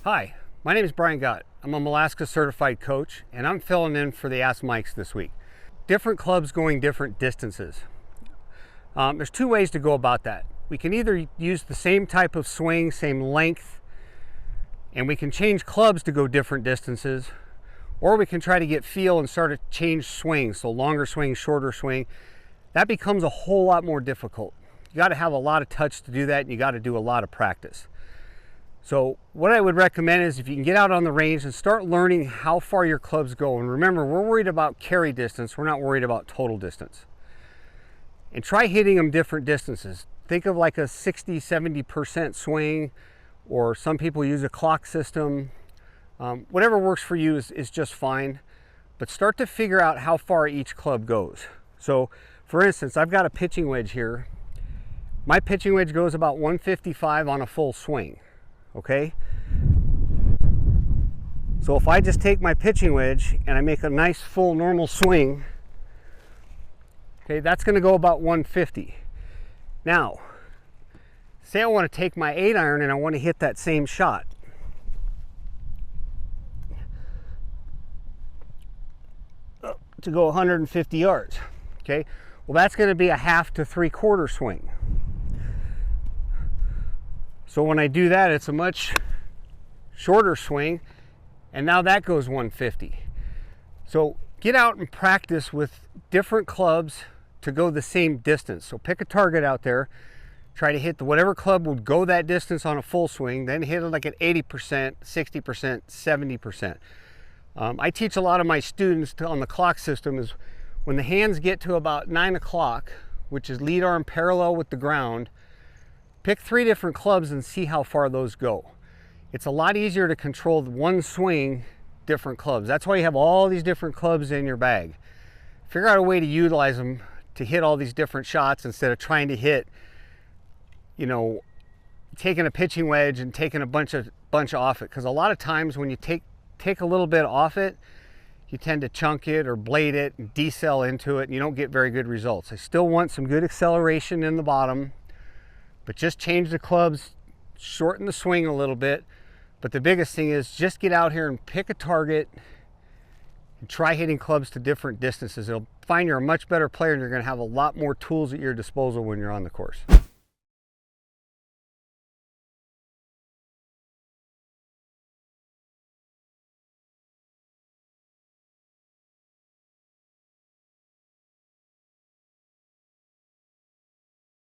Hi, my name is Brian Gott. I'm a Malaska certified coach, and I'm filling in for the Ask Mikes this week. Different clubs going different distances. There's two ways to go about that. We can either use the same type of swing, same length, and we can change clubs to go different distances, or we can try to get feel and start to change swings, so longer swing, shorter swing. That becomes a whole lot more difficult. You got to have a lot of touch to do that, and you got to do a lot of practice. So what I would recommend is if you can get out on the range and start learning how far your clubs go. And remember, we're worried about carry distance. We're not worried about total distance. And try hitting them different distances. Think of like a 60-70% swing, or some people use a clock system. Whatever works for you is just fine. But start to figure out how far each club goes. So for instance, I've got a pitching wedge here. My pitching wedge goes about 155 on a full swing. Okay, so if I just take my pitching wedge and I make a nice full normal swing, okay, that's going to go about 150. Now, say I want to take my 8-iron and I want to hit that same shot. To go 150 yards. Okay, well, that's going to be a 1/2 to 3/4 swing. So when I do that, it's a much shorter swing, and now that goes 150. So get out and practice with different clubs to go the same distance. So pick a target out there, try to hit whatever club would go that distance on a full swing, then hit it like at 80%, 60%, 70%. I teach a lot of my students on the clock system is when the hands get to about 9 o'clock, which is lead arm parallel with the ground, pick 3 different clubs and see how far those go. It's a lot easier to control one swing, different clubs. That's why you have all these different clubs in your bag. Figure out a way to utilize them to hit all these different shots instead of trying to hit, you know, taking a pitching wedge and taking a bunch off it. Because a lot of times when you take a little bit off it, you tend to chunk it or blade it and decel into it, and you don't get very good results. I still want some good acceleration in the bottom, but just change the clubs, shorten the swing a little bit. But the biggest thing is just get out here and pick a target and try hitting clubs to different distances. You'll find you're a much better player, and you're going to have a lot more tools at your disposal when you're on the course.